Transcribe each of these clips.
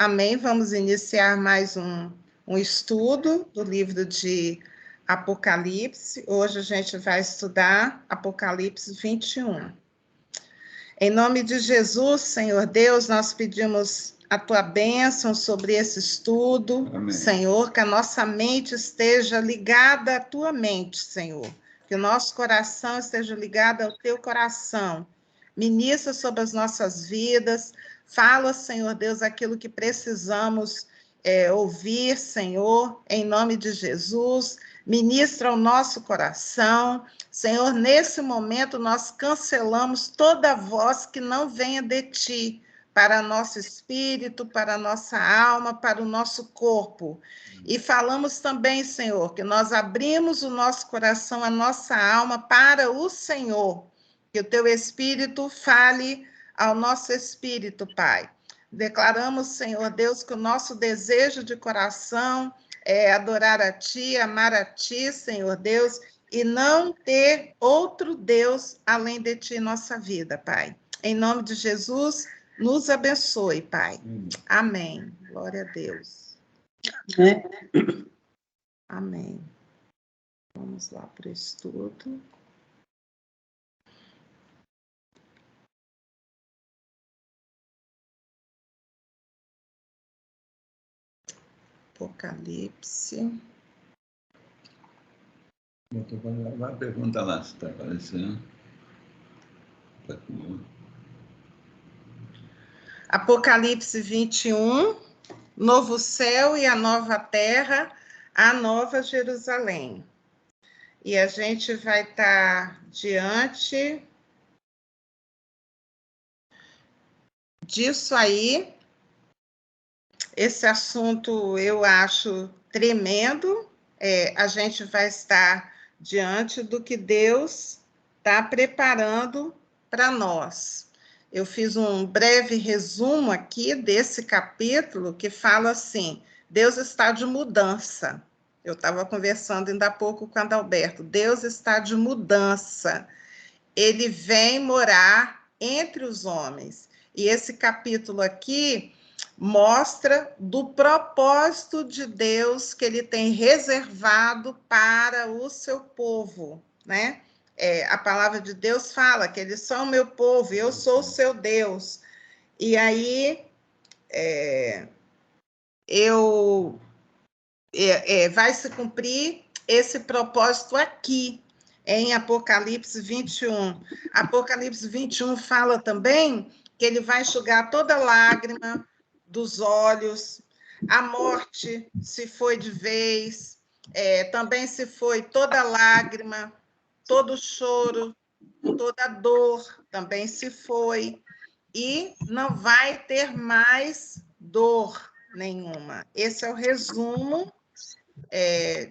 Amém. Vamos iniciar mais um estudo do livro de Apocalipse. Hoje a gente vai estudar Apocalipse 21. Em nome de Jesus, Senhor Deus, nós pedimos a tua bênção sobre esse estudo. Amém. Senhor, que a nossa mente esteja ligada à tua mente, Senhor. Que o nosso coração esteja ligado ao teu coração. Ministra sobre as nossas vidas. Fala, Senhor Deus, aquilo que precisamos ouvir, Senhor, em nome de Jesus. Ministra o nosso coração. Senhor, nesse momento nós cancelamos toda voz que não venha de ti, para nosso espírito, para nossa alma, para o nosso corpo. E falamos também, Senhor, que nós abrimos o nosso coração, a nossa alma para o Senhor. Que o teu espírito fale ao nosso espírito, Pai. Declaramos, Senhor Deus, que o nosso desejo de coração é adorar a Ti, amar a Ti, Senhor Deus, e não ter outro Deus além de Ti em nossa vida, Pai. Em nome de Jesus, nos abençoe, Pai. Amém. Glória a Deus. Amém. Vamos lá para o estudo. Apocalipse. Vai pergunta lá se está aparecendo. Apocalipse 21, novo céu e a nova terra, a nova Jerusalém. E a gente vai estar diante disso aí. Esse assunto eu acho tremendo. A gente vai estar diante do que Deus está preparando para nós. Eu fiz um breve resumo aqui desse capítulo que fala assim: Deus está de mudança. Eu estava conversando ainda há pouco com o Adalberto. Deus está de mudança. Ele vem morar entre os homens. E esse capítulo aqui mostra do propósito de Deus que ele tem reservado para o seu povo, né? A palavra de Deus fala que eles são meu povo, eu sou o seu Deus. E aí, vai se cumprir esse propósito aqui, em Apocalipse 21. Apocalipse 21 fala também que ele vai enxugar toda lágrima dos olhos, a morte se foi de vez, também se foi toda lágrima, todo choro, toda dor também se foi, e não vai ter mais dor nenhuma. Esse é o resumo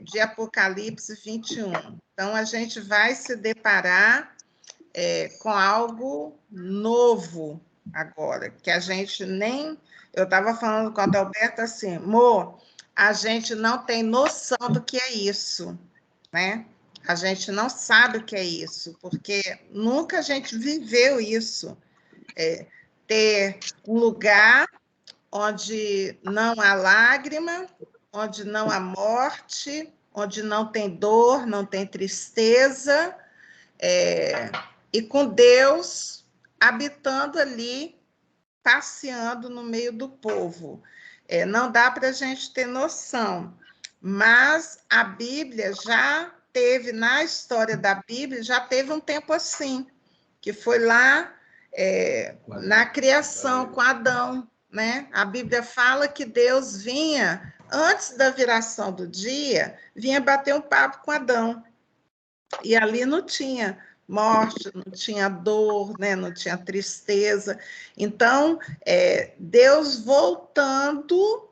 de Apocalipse 21. Então, a gente vai se deparar com algo novo agora, que a gente nem... Eu estava falando com a Adalberto assim, amor, a gente não tem noção do que é isso, né? A gente não sabe o que é isso, porque nunca a gente viveu isso. Ter um lugar onde não há lágrima, onde não há morte, onde não tem dor, não tem tristeza, e com Deus habitando ali, passeando no meio do povo. Não dá para a gente ter noção, mas a Bíblia já teve, na história da Bíblia, já teve um tempo assim, que foi lá na criação com Adão, né? A Bíblia fala que Deus vinha, antes da viração do dia, vinha bater um papo com Adão. E ali não tinha morte, não tinha dor, né? Não tinha tristeza. Então, Deus voltando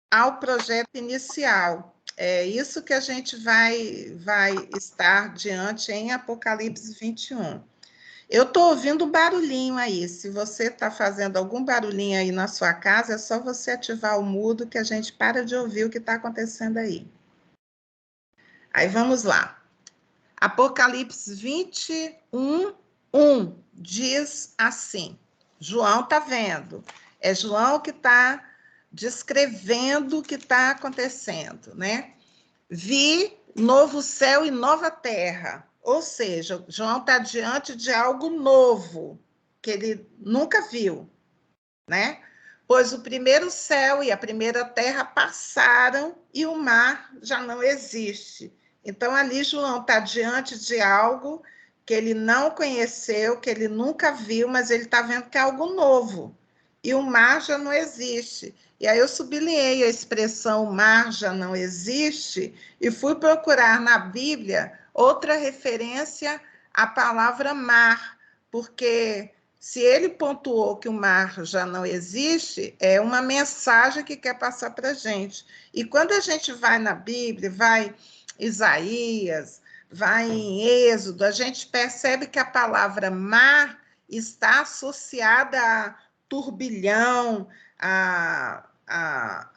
ao projeto inicial. É isso que a gente vai estar diante em Apocalipse 21. Eu estou ouvindo um barulhinho aí. Se você está fazendo algum barulhinho aí na sua casa, é só você ativar o mudo que a gente para de ouvir o que está acontecendo aí. Aí vamos lá. Apocalipse 21, 1 diz assim, João está vendo, É João que está descrevendo o que está acontecendo, né? Vi novo céu e nova terra. Ou seja, João está diante de algo novo, que ele nunca viu, né? Pois o primeiro céu e a primeira terra passaram e o mar já não existe. Então, ali João está diante de algo que ele não conheceu, que ele nunca viu, mas ele está vendo que é algo novo. E o mar já não existe. E aí eu sublinhei a expressão mar já não existe e fui procurar na Bíblia outra referência à palavra mar, porque se ele pontuou que o mar já não existe, é uma mensagem que quer passar para a gente. E quando a gente vai na Bíblia, vai em Isaías, vai em Êxodo, a gente percebe que a palavra mar está associada a turbilhão, a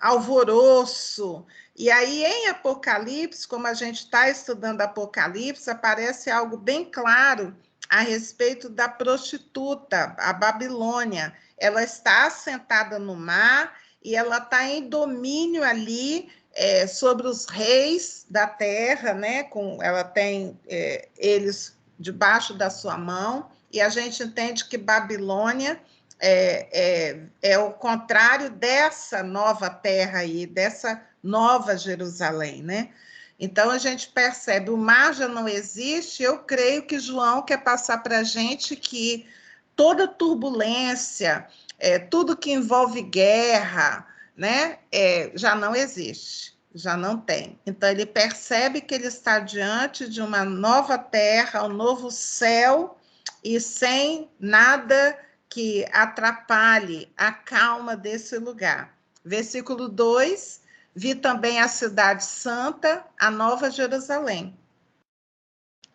alvoroço. E aí, em Apocalipse, como a gente está estudando Apocalipse, aparece algo bem claro a respeito da prostituta, a Babilônia. Ela está assentada no mar e ela está em domínio ali sobre os reis da terra, né? Ela tem eles debaixo da sua mão, e a gente entende que Babilônia é o contrário dessa nova terra aí, dessa nova Jerusalém, né? Então, a gente percebe, o mar já não existe. Eu creio que João quer passar para a gente que toda turbulência, tudo que envolve guerra, né, já não existe, já não tem. Então, ele percebe que ele está diante de uma nova terra, um novo céu, e sem nada que atrapalhe a calma desse lugar. Versículo 2... Vi também a cidade santa, a Nova Jerusalém.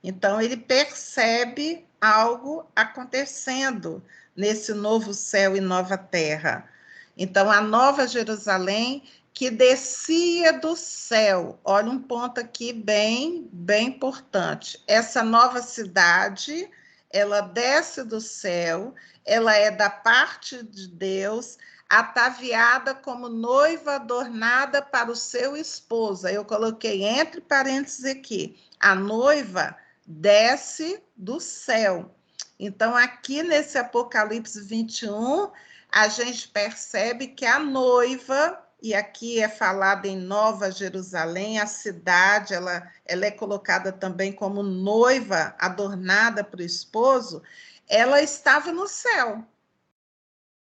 Então, ele percebe algo acontecendo nesse novo céu e nova terra. Então, a Nova Jerusalém que descia do céu. Olha um ponto aqui bem importante. Essa nova cidade, ela desce do céu, ela é da parte de Deus, ataviada como noiva adornada para o seu esposo. Eu coloquei entre parênteses aqui, a noiva desce do céu. Então, aqui nesse Apocalipse 21, a gente percebe que a noiva, e aqui é falada em Nova Jerusalém, a cidade, ela é colocada também como noiva adornada para o esposo, ela estava no céu.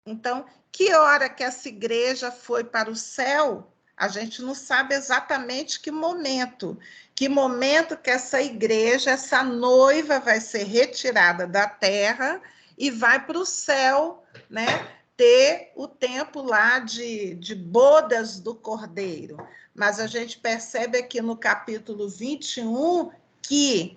Então, que hora que essa igreja foi para o céu? A gente não sabe exatamente que momento que essa igreja, essa noiva vai ser retirada da terra e vai para o céu, né? Ter o tempo lá de bodas do Cordeiro. Mas a gente percebe aqui no capítulo 21 que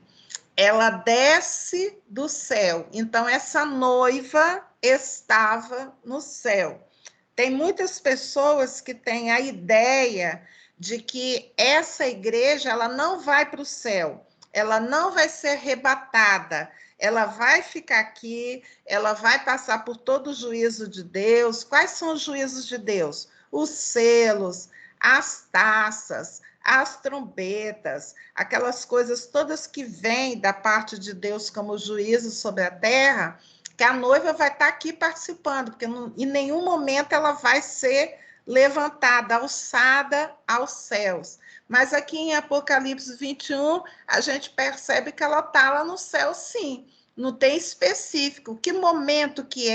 ela desce do céu. Então, essa noiva estava no céu. Tem muitas pessoas que têm a ideia de que essa igreja ela não vai para o céu, ela não vai ser arrebatada, ela vai ficar aqui, ela vai passar por todo o juízo de Deus. Quais são os juízos de Deus? Os selos, as taças, as trombetas, aquelas coisas todas que vêm da parte de Deus como juízo sobre a terra, que a noiva vai estar aqui participando, porque em nenhum momento ela vai ser levantada, alçada aos céus. Mas aqui em Apocalipse 21, a gente percebe que ela está lá no céu, sim. Não tem específico. Que momento que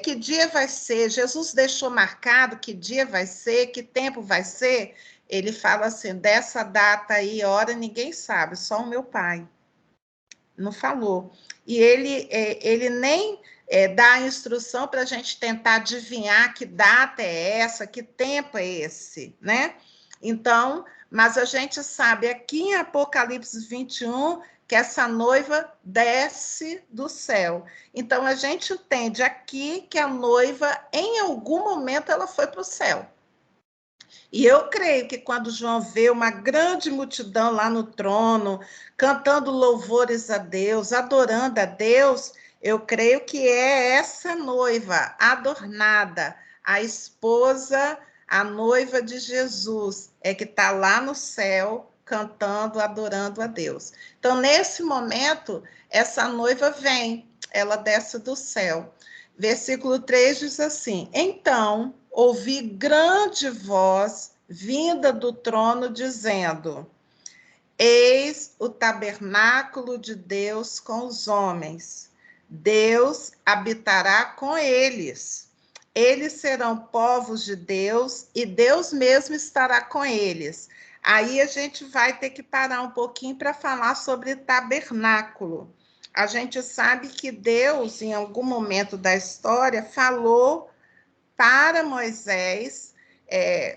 que dia vai ser? Jesus deixou marcado que dia vai ser, que tempo vai ser? Ele fala assim, dessa data aí, hora, ninguém sabe, só o meu pai. Não falou. E ele nem dá a instrução para a gente tentar adivinhar que data é essa, que tempo é esse, né? Então, mas a gente sabe aqui em Apocalipse 21 que essa noiva desce do céu. Então, a gente entende aqui que a noiva, em algum momento, ela foi para o céu. E eu creio que quando João vê uma grande multidão lá no trono, cantando louvores a Deus, adorando a Deus, Eu creio que é essa noiva adornada, a esposa, a noiva de Jesus, é que está lá no céu cantando, adorando a Deus. Então, nesse momento, essa noiva vem, ela desce do céu. Versículo 3 diz assim: Então ouvi grande voz vinda do trono dizendo: Eis o tabernáculo de Deus com os homens. Deus habitará com eles. Eles serão povos de Deus e Deus mesmo estará com eles. Aí a gente vai ter que parar um pouquinho para falar sobre tabernáculo. A gente sabe que Deus, em algum momento da história, falou para Moisés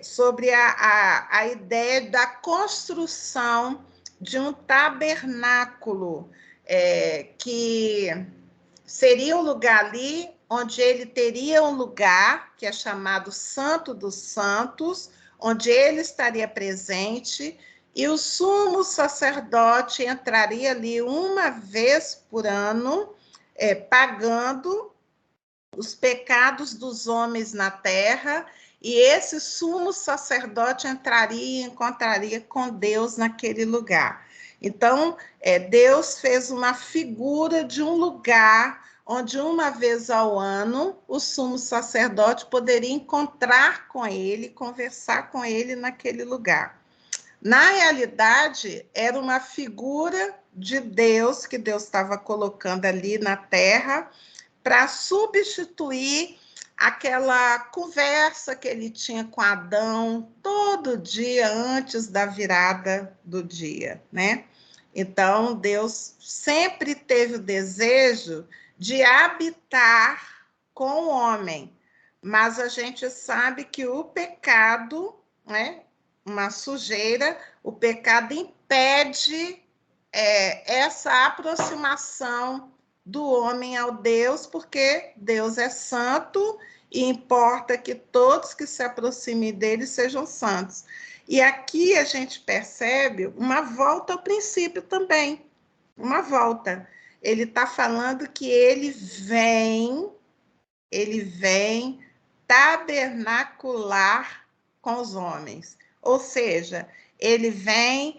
sobre a ideia da construção de um tabernáculo, que seria um lugar ali onde ele teria um lugar que é chamado Santo dos Santos, onde ele estaria presente, e o sumo sacerdote entraria ali uma vez por ano, pagando os pecados dos homens na terra, e esse sumo sacerdote entraria e encontraria com Deus naquele lugar. Então, Deus fez uma figura de um lugar onde uma vez ao ano o sumo sacerdote poderia encontrar com ele, conversar com ele naquele lugar. Na realidade, era uma figura de Deus que Deus estava colocando ali na terra para substituir aquela conversa que ele tinha com Adão todo dia antes da virada do dia, né? Então, Deus sempre teve o desejo de habitar com o homem, mas a gente sabe que o pecado, né, uma sujeira, o pecado impede essa aproximação do homem ao Deus, porque Deus é santo e importa que todos que se aproximem dele sejam santos. E aqui a gente percebe uma volta ao princípio também, uma volta. Ele está falando que ele vem tabernacular com os homens, ou seja, ele vem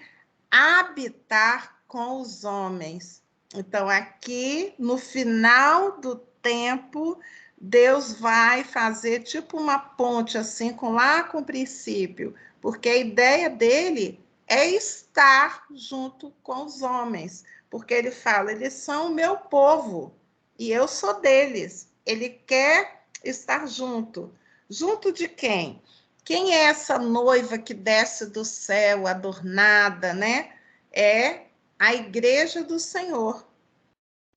habitar com os homens. Então, aqui, no final do tempo, Deus vai fazer tipo uma ponte, assim, lá com o princípio, porque a ideia dele é estar junto com os homens, porque ele fala, eles são o meu povo, e eu sou deles. Ele quer estar junto. Junto de quem? Quem é essa noiva que desce do céu, adornada, né? É a igreja do Senhor.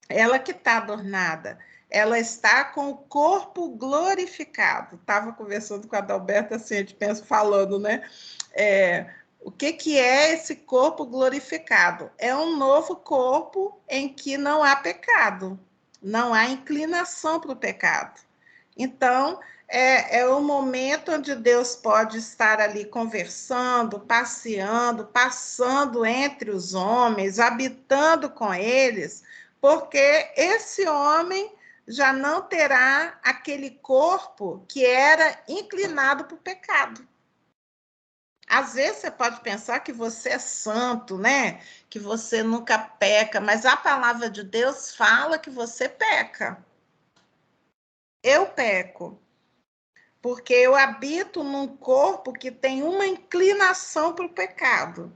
Ela que está adornada. Ela está com o corpo glorificado. Estava conversando com a Adalberta, assim, a gente pensa, falando, né? O que é esse corpo glorificado? É um novo corpo em que não há pecado, não há inclinação para o pecado. Então, é o momento onde Deus pode estar ali conversando, passeando, passando entre os homens, habitando com eles, porque esse homem já não terá aquele corpo que era inclinado para o pecado. Às vezes você pode pensar que você é santo, né? Que você nunca peca, mas a palavra de Deus fala que você peca. Eu peco, porque eu habito num corpo que tem uma inclinação para o pecado.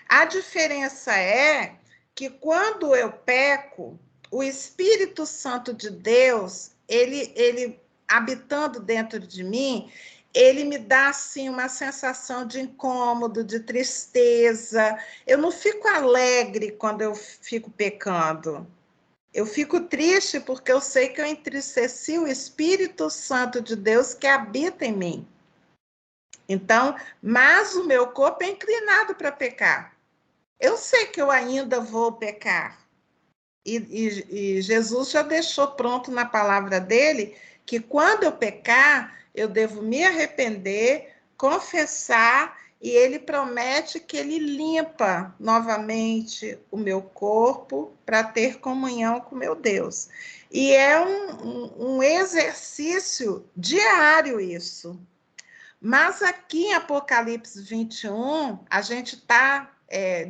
A diferença é que quando eu peco, o Espírito Santo de Deus, ele habitando dentro de mim, ele me dá assim uma sensação de incômodo, de tristeza. Eu não fico alegre quando eu fico pecando. Eu fico triste porque eu sei que eu entristeci o Espírito Santo de Deus que habita em mim. Então, mas o meu corpo é inclinado para pecar. Eu sei que eu ainda vou pecar. E Jesus já deixou pronto na palavra dele que quando eu pecar, eu devo me arrepender, confessar e ele promete que ele limpa novamente o meu corpo para ter comunhão com meu Deus. E é um exercício diário isso. Mas aqui em Apocalipse 21, a gente está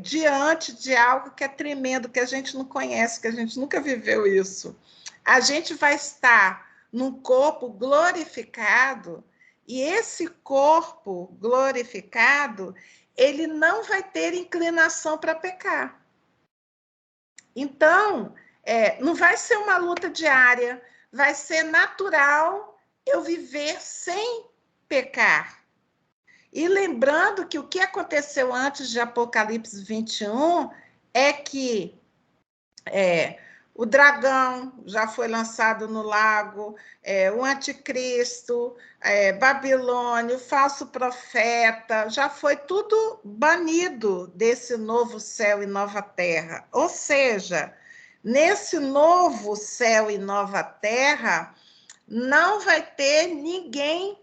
diante de algo que é tremendo, que a gente não conhece, que a gente nunca viveu isso. A gente vai estar num corpo glorificado, e esse corpo glorificado, ele não vai ter inclinação para pecar. Então, não vai ser uma luta diária, vai ser natural eu viver sem pecar. E lembrando que o que aconteceu antes de Apocalipse 21 é que o dragão já foi lançado no lago, o anticristo, Babilônia, o falso profeta, já foi tudo banido desse novo céu e nova terra. Ou seja, nesse novo céu e nova terra, não vai ter ninguém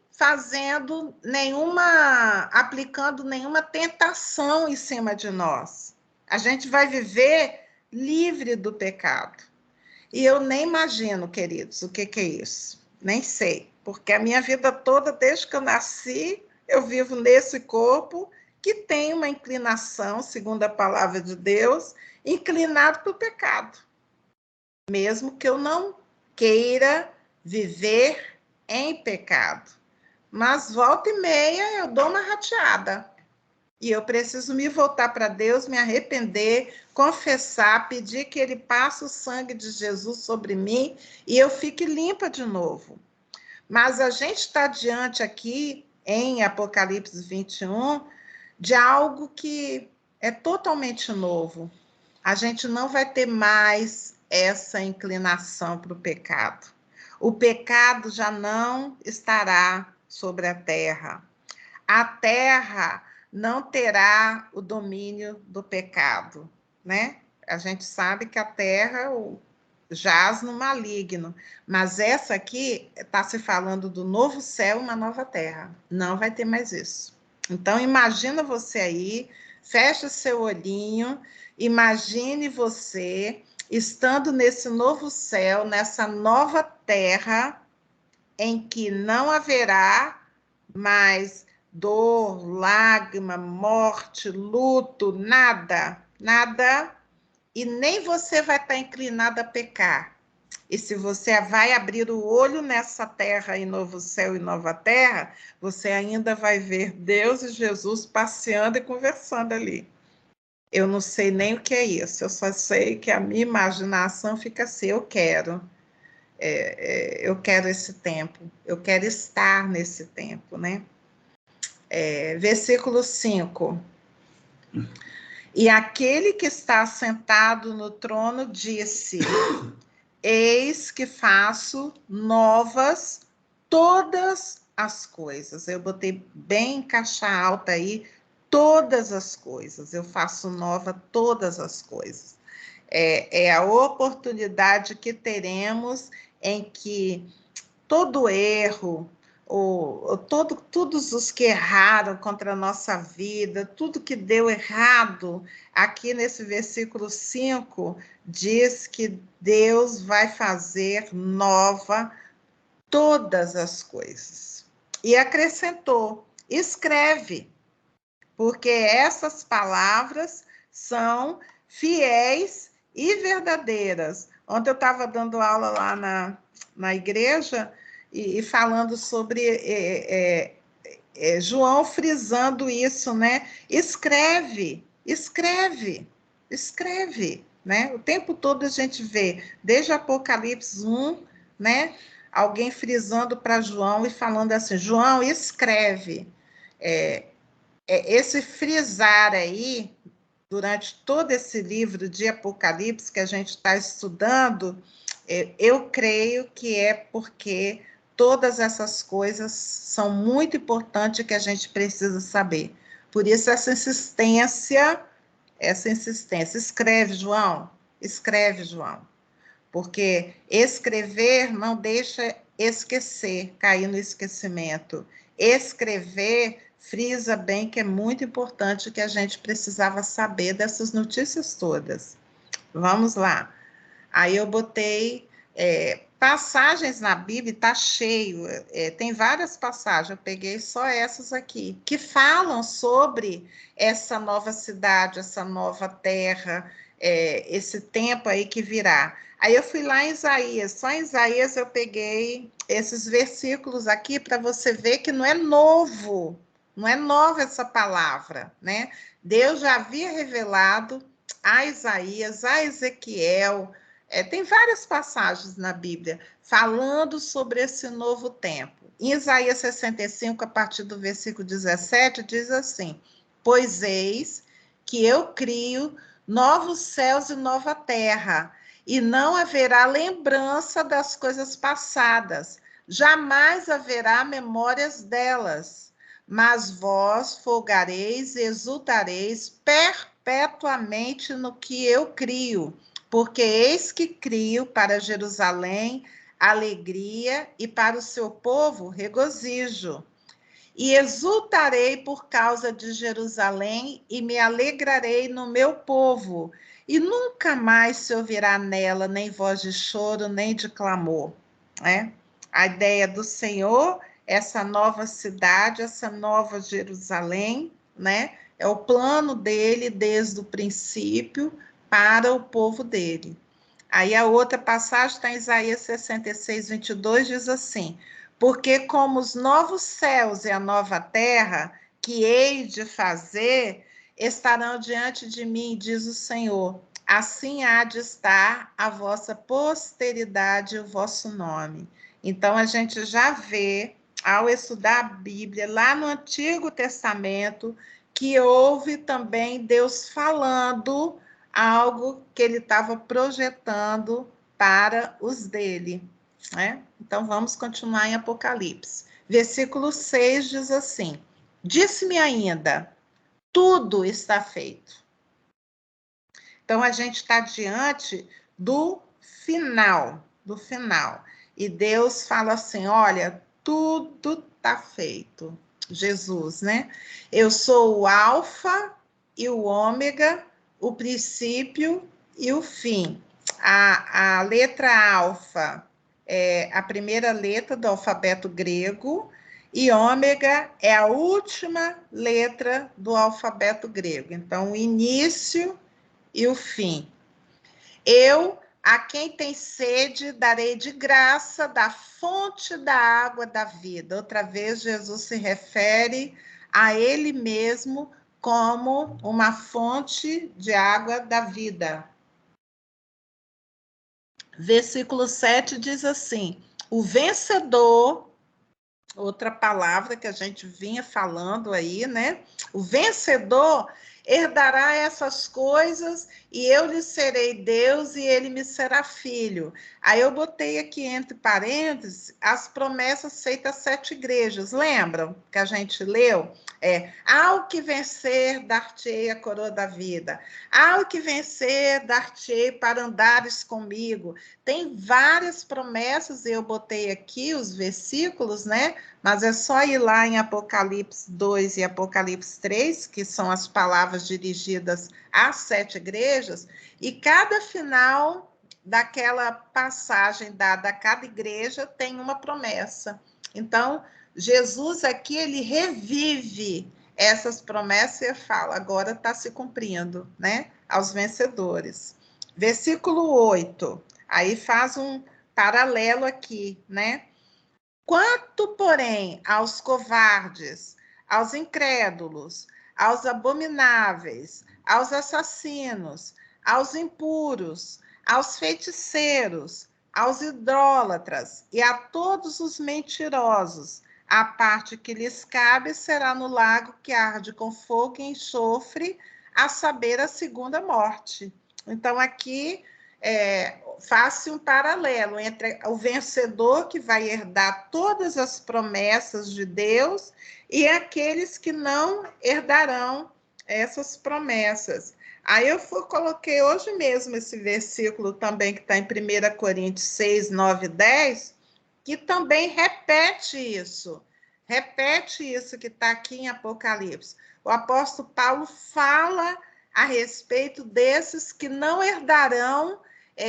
aplicando nenhuma tentação em cima de nós. A gente vai viver livre do pecado. E eu nem imagino, queridos, o que é isso. Nem sei, porque a minha vida toda, desde que eu nasci, eu vivo nesse corpo que tem uma inclinação, segundo a palavra de Deus, inclinado para o pecado. Mesmo que eu não queira viver em pecado. Mas volta e meia eu dou uma rateada. E eu preciso me voltar para Deus, me arrepender, confessar, pedir que Ele passe o sangue de Jesus sobre mim e eu fique limpa de novo. Mas a gente está diante aqui, em Apocalipse 21, de algo que é totalmente novo. A gente não vai ter mais essa inclinação para o pecado. O pecado já não estará sobre a terra. A terra não terá o domínio do pecado, né? A gente sabe que a terra jaz no maligno, mas essa aqui está se falando do novo céu e uma nova terra. Não vai ter mais isso. Então, imagina você aí, fecha seu olhinho, imagine você estando nesse novo céu, nessa nova terra, em que não haverá mais dor, lágrima, morte, luto, nada, nada, e nem você vai estar inclinado a pecar. E se você vai abrir o olho nessa terra em novo céu e nova terra, você ainda vai ver Deus e Jesus passeando e conversando ali. Eu não sei nem o que é isso, eu só sei que a minha imaginação fica assim, eu quero esse tempo, eu quero estar nesse tempo, né? Versículo 5. E aquele que está sentado no trono disse: eis que faço novas todas as coisas. Eu botei bem em caixa alta aí, todas as coisas. Eu faço nova todas as coisas. É a oportunidade que teremos em que todo erro, todos os que erraram contra a nossa vida, tudo que deu errado, aqui nesse versículo 5, diz que Deus vai fazer nova todas as coisas. E acrescentou: escreve, porque essas palavras são fiéis e verdadeiras. Ontem eu estava dando aula lá na igreja e falando sobre João frisando isso, né? Escreve, escreve, escreve, né? O tempo todo a gente vê, desde Apocalipse 1, né? Alguém frisando para João e falando assim, João, escreve. Esse frisar aí, durante todo esse livro de Apocalipse que a gente está estudando, eu creio que é porque todas essas coisas são muito importantes que a gente precisa saber. Por isso essa insistência. Escreve, João, porque escrever não deixa esquecer, cair no esquecimento. Escrever frisa bem que é muito importante, que a gente precisava saber dessas notícias todas. Vamos lá. Aí eu botei passagens na Bíblia, está cheio, tem várias passagens, eu peguei só essas aqui, que falam sobre essa nova cidade, essa nova terra, esse tempo aí que virá. Aí eu fui lá em Isaías, só em Isaías eu peguei esses versículos aqui para você ver que não é novo, não é nova essa palavra, né? Deus já havia revelado a Isaías, a Ezequiel, tem várias passagens na Bíblia falando sobre esse novo tempo. Em Isaías 65, a partir do versículo 17, diz assim: pois eis que eu crio novos céus e nova terra, e não haverá lembrança das coisas passadas, jamais haverá memórias delas. Mas vós folgareis e exultareis perpetuamente no que eu crio, porque eis que crio para Jerusalém alegria e para o seu povo regozijo. E exultarei por causa de Jerusalém e me alegrarei no meu povo, e nunca mais se ouvirá nela nem voz de choro, nem de clamor. A ideia do Senhor, essa nova cidade, essa nova Jerusalém, né? É o plano dele desde o princípio para o povo dele. Aí a outra passagem está em Isaías 66, 22, diz assim: porque como os novos céus e a nova terra que hei de fazer estarão diante de mim, diz o Senhor, assim há de estar a vossa posteridade e o vosso nome. Então a gente já vê, ao estudar a Bíblia, lá no Antigo Testamento, que houve também Deus falando algo que ele estava projetando para os dele. Então, vamos continuar em Apocalipse. Versículo 6 diz assim: disse-me ainda, tudo está feito. Então, a gente está diante do final, E Deus fala assim, olha, tudo está feito. Jesus, né? Eu sou o alfa e o ômega, o princípio e o fim. A letra alfa é a primeira letra do alfabeto grego e ômega é a última letra do alfabeto grego. Então, o início e o fim. Eu, a quem tem sede, darei de graça da fonte da água da vida. Outra vez, Jesus se refere a ele mesmo como uma fonte de água da vida. Versículo 7 diz assim: o vencedor, outra palavra que a gente vinha falando aí, né? O vencedor herdará essas coisas e eu lhe serei Deus e ele me será filho. Aí eu botei aqui entre parênteses as promessas feitas às 7 igrejas. Lembram que a gente leu? Ao que vencer, dar-te-ei a coroa da vida. Ao que vencer, dar-te-ei para andares comigo. Tem várias promessas, eu botei aqui os versículos, né? Mas é só ir lá em Apocalipse 2 e Apocalipse 3, que são as palavras dirigidas às 7 igrejas, e cada final daquela passagem dada a cada igreja tem uma promessa. Então, Jesus aqui, ele revive essas promessas e fala, agora está se cumprindo, né? Aos vencedores. Versículo 8, aí faz um paralelo aqui, né? Quanto, porém, aos covardes, aos incrédulos, aos abomináveis, aos assassinos, aos impuros, aos feiticeiros, aos idólatras e a todos os mentirosos, a parte que lhes cabe será no lago que arde com fogo e enxofre, a saber, a segunda morte. Então, aqui faz-se um paralelo entre o vencedor que vai herdar todas as promessas de Deus e aqueles que não herdarão essas promessas. Aí eu coloquei hoje mesmo esse versículo também que está em 1 Coríntios 6, 9 e 10, que também repete isso. Repete isso que está aqui em Apocalipse. O apóstolo Paulo fala a respeito desses que não herdarão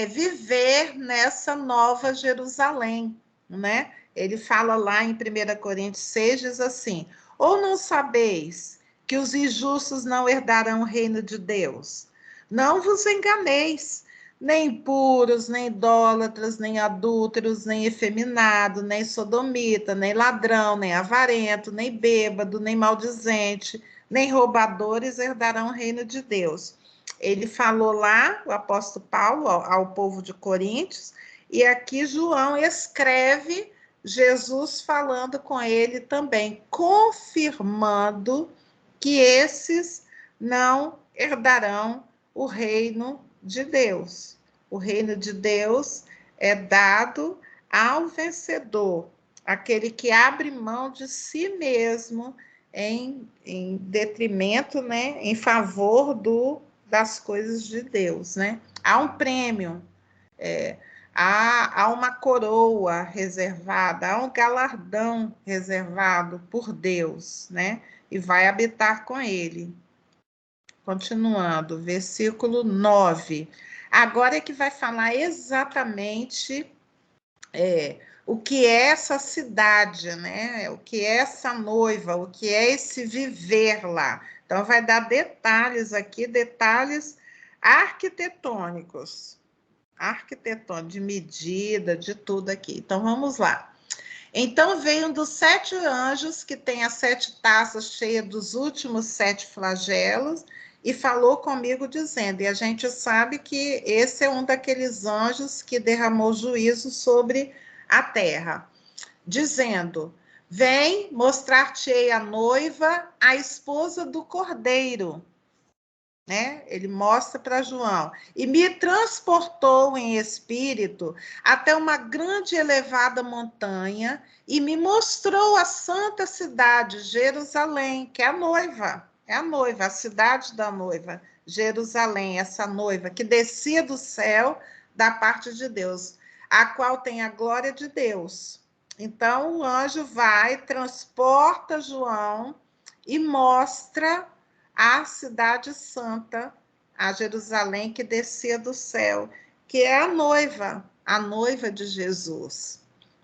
viver nessa nova Jerusalém, né? Ele fala lá em 1 Coríntios 6, diz assim: ou não sabeis que os injustos não herdarão o reino de Deus? Não vos enganeis, nem impuros, nem idólatras, nem adúlteros, nem efeminado, nem sodomita, nem ladrão, nem avarento, nem bêbado, nem maldizente, nem roubadores herdarão o reino de Deus. Ele falou lá, o apóstolo Paulo, ao povo de Coríntios, e aqui João escreve Jesus falando com ele também, confirmando que esses não herdarão o reino de Deus. O reino de Deus é dado ao vencedor, aquele que abre mão de si mesmo em detrimento, né, em favor das coisas de Deus, né? Há um prêmio, há uma coroa reservada, há um galardão reservado por Deus, né? E vai habitar com ele. Continuando, versículo 9. Agora é que vai falar exatamente o que é essa cidade, né? O que é essa noiva, o que é esse viver lá. Então, vai dar detalhes aqui, detalhes arquitetônicos, de medida, de tudo aqui. Então, vamos lá. Então, veio um dos 7 anjos, que tem as 7 taças cheias dos últimos 7 flagelos, e falou comigo dizendo, e a gente sabe que esse é um daqueles anjos que derramou juízo sobre a terra, dizendo, vem mostrar-te-ei a noiva, a esposa do cordeiro. Né? Ele mostra para João, e me transportou em espírito até uma grande e elevada montanha, e me mostrou a santa cidade, Jerusalém, que é a noiva, a cidade da noiva, Jerusalém, essa noiva que descia do céu da parte de Deus, a qual tem a glória de Deus. Então, o anjo vai, transporta João e mostra a cidade santa, a Jerusalém que descia do céu, que é a noiva de Jesus,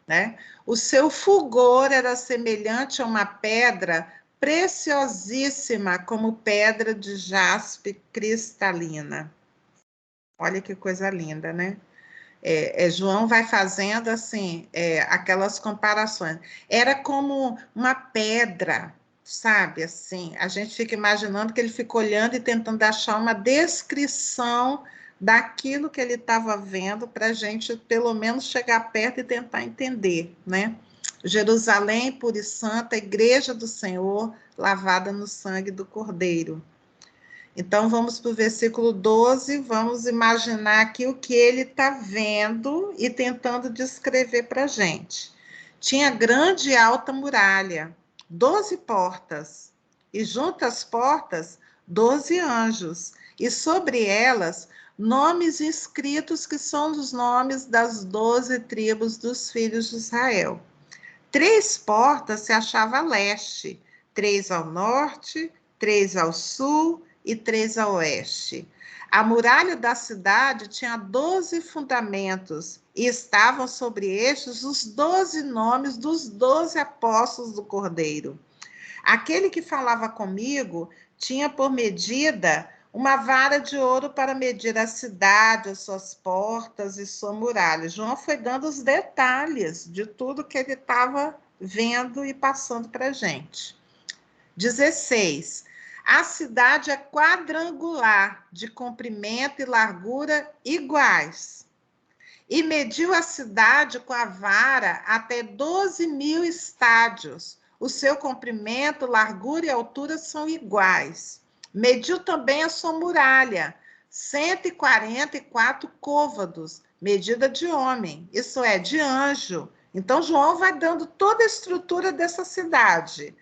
né? O seu fulgor era semelhante a uma pedra preciosíssima, como pedra de jaspe cristalina. Olha que coisa linda, né? João vai fazendo assim, aquelas comparações. Era como uma pedra, sabe, assim, a gente fica imaginando que ele fica olhando e tentando achar uma descrição daquilo que ele estava vendo para a gente, pelo menos, chegar perto e tentar entender, né? Jerusalém pura e santa, igreja do Senhor, lavada no sangue do Cordeiro. Então, vamos para o versículo 12, vamos imaginar aqui o que ele está vendo e tentando descrever para a gente. Tinha grande e alta muralha, 12 portas, e junto às portas, 12 anjos, e sobre elas, nomes escritos que são os nomes das 12 tribos dos filhos de Israel. 3 portas se achavam a leste, 3 ao norte, 3 ao sul e 3 a oeste. A muralha da cidade tinha 12 fundamentos e estavam sobre estes os 12 nomes dos 12 apóstolos do Cordeiro. Aquele que falava comigo tinha por medida uma vara de ouro para medir a cidade, as suas portas e sua muralha. João foi dando os detalhes de tudo que ele estava vendo e passando para a gente. 16. A cidade é quadrangular, de comprimento e largura iguais. E mediu a cidade com a vara até 12.000 estádios. O seu comprimento, largura e altura são iguais. Mediu também a sua muralha, 144 côvados, medida de homem, isso é, de anjo. Então, João vai dando toda a estrutura dessa cidade.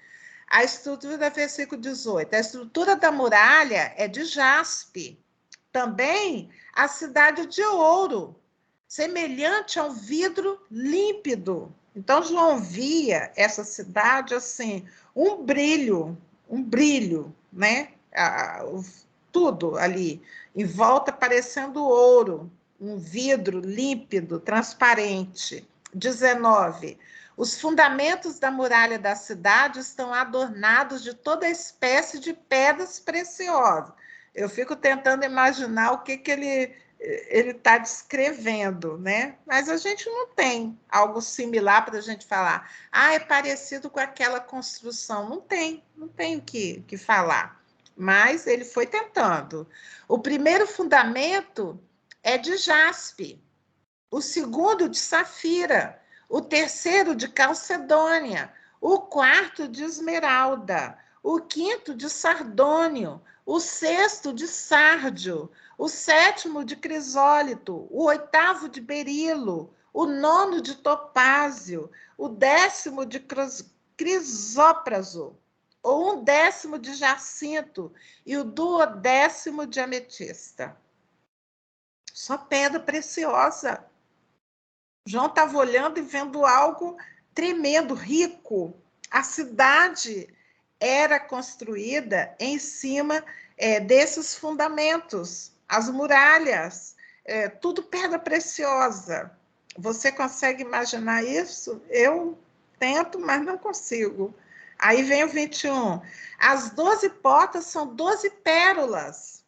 A estrutura, versículo 18, a estrutura da muralha é de jaspe. Também a cidade de ouro, semelhante ao vidro límpido. Então, João via essa cidade assim, um brilho, né? Tudo ali, em volta parecendo ouro, um vidro límpido, transparente. 19. Os fundamentos da muralha da cidade estão adornados de toda espécie de pedras preciosas. Eu fico tentando imaginar o que ele está descrevendo, né? Mas a gente não tem algo similar para a gente falar. Ah, é parecido com aquela construção. Não tem o que falar. Mas ele foi tentando. O primeiro fundamento é de jaspe, o segundo de safira, o terceiro de calcedônia, o quarto de esmeralda, o quinto de sardônio, o sexto de sárdio, o sétimo de crisólito, o oitavo de berilo, o nono de topázio, o 10º de crisópraso, o 11º de jacinto e o 12º de ametista. Só pedra preciosa. João estava olhando e vendo algo tremendo, rico. A cidade era construída em cima desses fundamentos, as muralhas, tudo pedra preciosa. Você consegue imaginar isso? Eu tento, mas não consigo. Aí vem o 21. As 12 portas são 12 pérolas.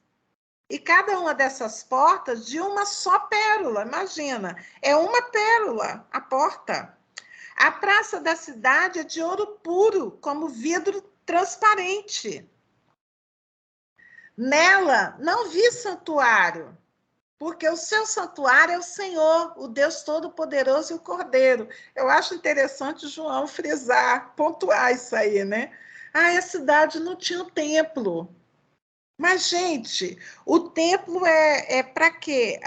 E cada uma dessas portas de uma só pérola, imagina, é uma pérola a porta. A praça da cidade é de ouro puro, como vidro transparente. Nela não vi santuário, porque o seu santuário é o Senhor, o Deus Todo-Poderoso e o Cordeiro. Eu acho interessante João frisar, pontuar isso aí, né? Ah, a cidade não tinha um templo. Mas, gente, o templo é para quê?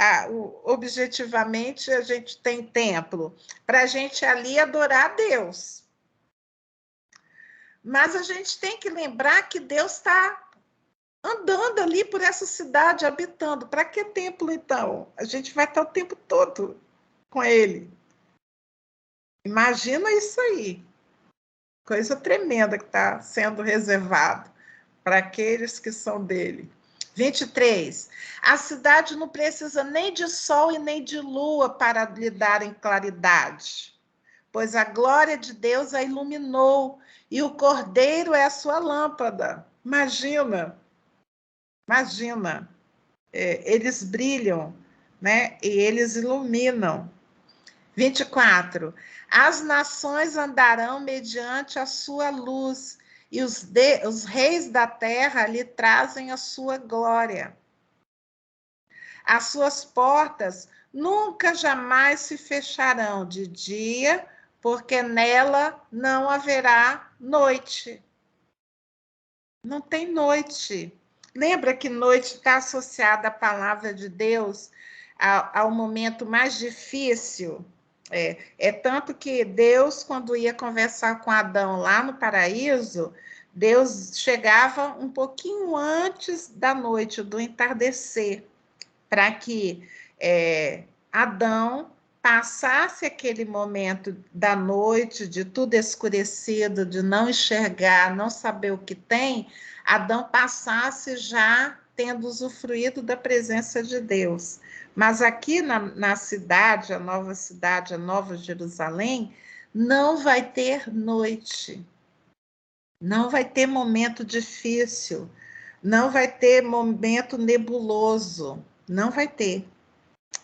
Objetivamente, a gente tem templo para a gente ali adorar a Deus. Mas a gente tem que lembrar que Deus está andando ali por essa cidade, habitando. Para que templo, então? A gente vai estar o tempo todo com ele. Imagina isso aí. Coisa tremenda que está sendo reservado para aqueles que são dele. 23. A cidade não precisa nem de sol e nem de lua para lhe darem claridade, pois a glória de Deus a iluminou e o Cordeiro é a sua lâmpada. Imagina, eles brilham, né? E eles iluminam. 24. As nações andarão mediante a sua luz, e os reis da terra lhe trazem a sua glória. As suas portas nunca jamais se fecharão de dia, porque nela não haverá noite. Não tem noite. Lembra que noite está associada à palavra de Deus, ao momento mais difícil? É tanto que Deus, quando ia conversar com Adão lá no paraíso, Deus chegava um pouquinho antes da noite, do entardecer, para que Adão passasse aquele momento da noite, de tudo escurecido, de não enxergar, não saber o que tem, Adão passasse já tendo usufruído da presença de Deus. Mas aqui na cidade, a Nova Jerusalém, não vai ter noite, não vai ter momento difícil, não vai ter momento nebuloso, não vai ter.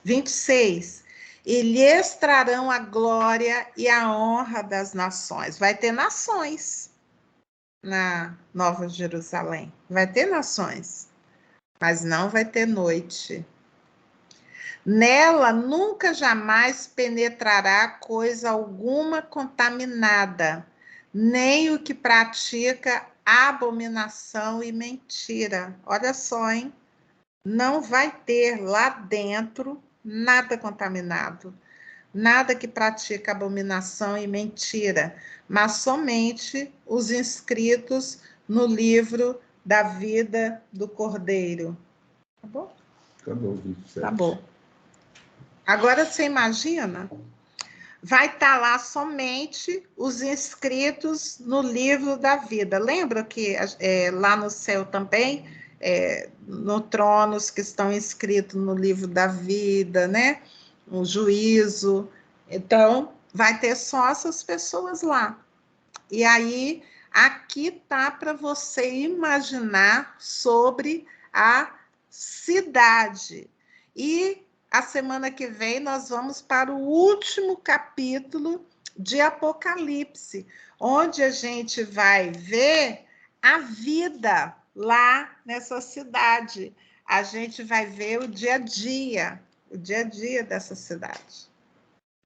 26. E lhes trarão a glória e a honra das nações. Vai ter nações na Nova Jerusalém. Vai ter nações, mas não vai ter noite. Nela nunca jamais penetrará coisa alguma contaminada, nem o que pratica abominação e mentira. Olha só, hein? Não vai ter lá dentro nada contaminado, nada que pratica abominação e mentira, mas somente os inscritos no livro da vida do Cordeiro. Tá bom? Acabou, 27. Tá bom. Agora você imagina vai estar lá somente os inscritos no livro da vida. Lembra que lá no céu também, no trono, os que estão inscritos no livro da vida, né? O juízo. Então, vai ter só essas pessoas lá. E aí, aqui tá para você imaginar sobre a cidade. E a semana que vem nós vamos para o último capítulo de Apocalipse, onde a gente vai ver a vida lá nessa cidade. A gente vai ver o dia a dia dessa cidade.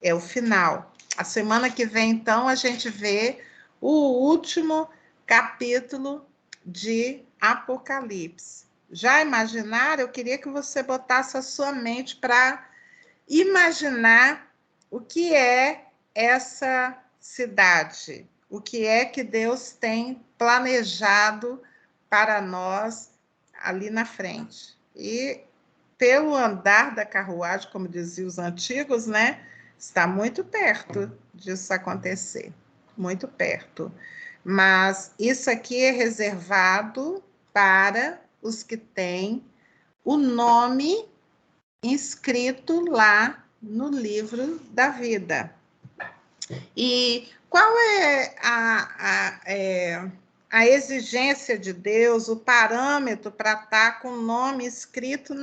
É o final. A semana que vem, então, a gente vê o último capítulo de Apocalipse. Já imaginaram? Eu queria que você botasse a sua mente para imaginar o que é essa cidade, o que é que Deus tem planejado para nós ali na frente. E pelo andar da carruagem, como diziam os antigos, né? Está muito perto disso acontecer, muito perto. Mas isso aqui é reservado para os que têm o nome inscrito lá no livro da vida. E qual é a exigência de Deus, o parâmetro para estar com o nome escrito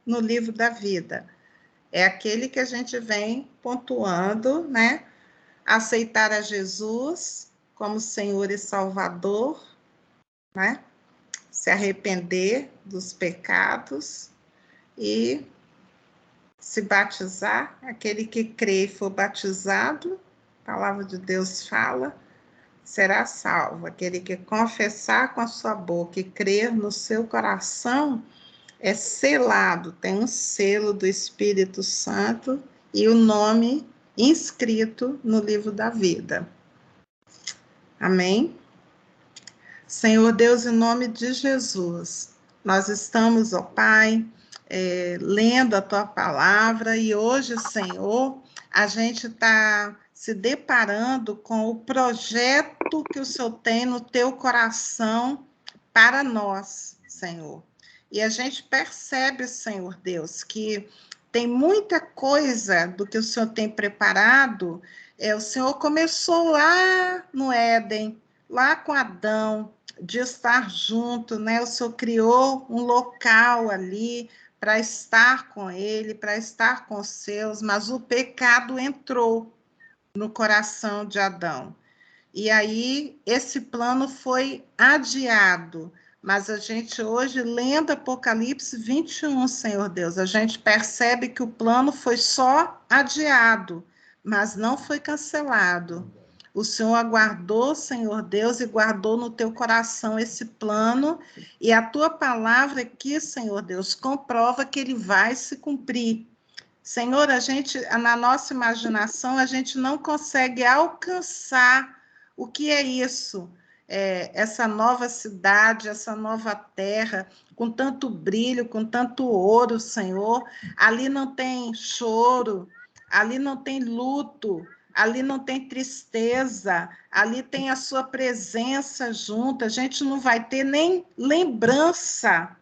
no livro da vida? É aquele que a gente vem pontuando, né? Aceitar a Jesus como Senhor e Salvador, né? Se arrepender dos pecados e se batizar. Aquele que crê e for batizado, a palavra de Deus fala, será salvo. Aquele que confessar com a sua boca e crer no seu coração é selado, tem um selo do Espírito Santo e o nome inscrito no livro da vida. Amém? Senhor Deus, em nome de Jesus, nós estamos, ó Pai, lendo a Tua palavra e hoje, Senhor, a gente está se deparando com o projeto que o Senhor tem no Teu coração para nós, Senhor. E a gente percebe, Senhor Deus, que tem muita coisa do que o Senhor tem preparado. O Senhor começou lá no Éden, lá com Adão, de estar junto, né? O Senhor criou um local ali para estar com ele, para estar com os seus, mas o pecado entrou no coração de Adão. E aí esse plano foi adiado. Mas a gente hoje, lendo Apocalipse 21, Senhor Deus, a gente percebe que o plano foi só adiado, mas não foi cancelado. O Senhor aguardou, Senhor Deus, e guardou no teu coração esse plano, e a tua palavra aqui, Senhor Deus, comprova que ele vai se cumprir. Senhor, a gente, na nossa imaginação, a gente não consegue alcançar o que é isso, essa nova cidade, essa nova terra, com tanto brilho, com tanto ouro, Senhor. Ali não tem choro, ali não tem luto, ali não tem tristeza, ali tem a sua presença junto. A gente não vai ter nem lembrança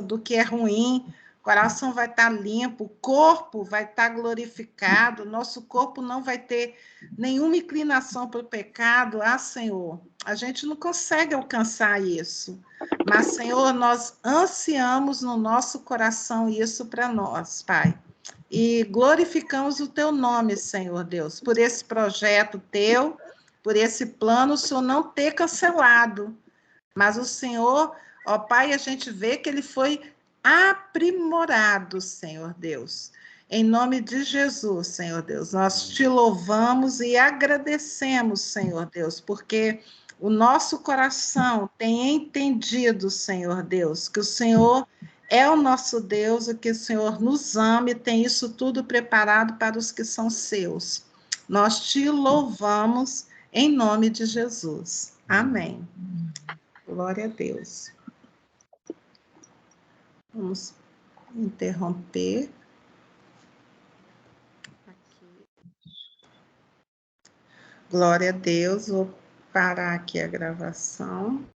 do que é ruim. O coração vai estar limpo, o corpo vai estar glorificado, nosso corpo não vai ter nenhuma inclinação para o pecado. Ah, Senhor, a gente não consegue alcançar isso. Mas, Senhor, nós ansiamos no nosso coração isso para nós, Pai. E glorificamos o teu nome, Senhor Deus, por esse projeto teu, por esse plano, o Senhor não ter cancelado. Mas o Senhor, ó Pai, a gente vê que ele foi aprimorado, Senhor Deus. Em nome de Jesus, Senhor Deus, nós te louvamos e agradecemos, Senhor Deus, porque o nosso coração tem entendido, Senhor Deus, que o Senhor é o nosso Deus, o que o Senhor nos ama e tem isso tudo preparado para os que são seus. Nós te louvamos em nome de Jesus. Amém. Glória a Deus. Vamos interromper. Aqui. Glória a Deus. Vou parar aqui a gravação.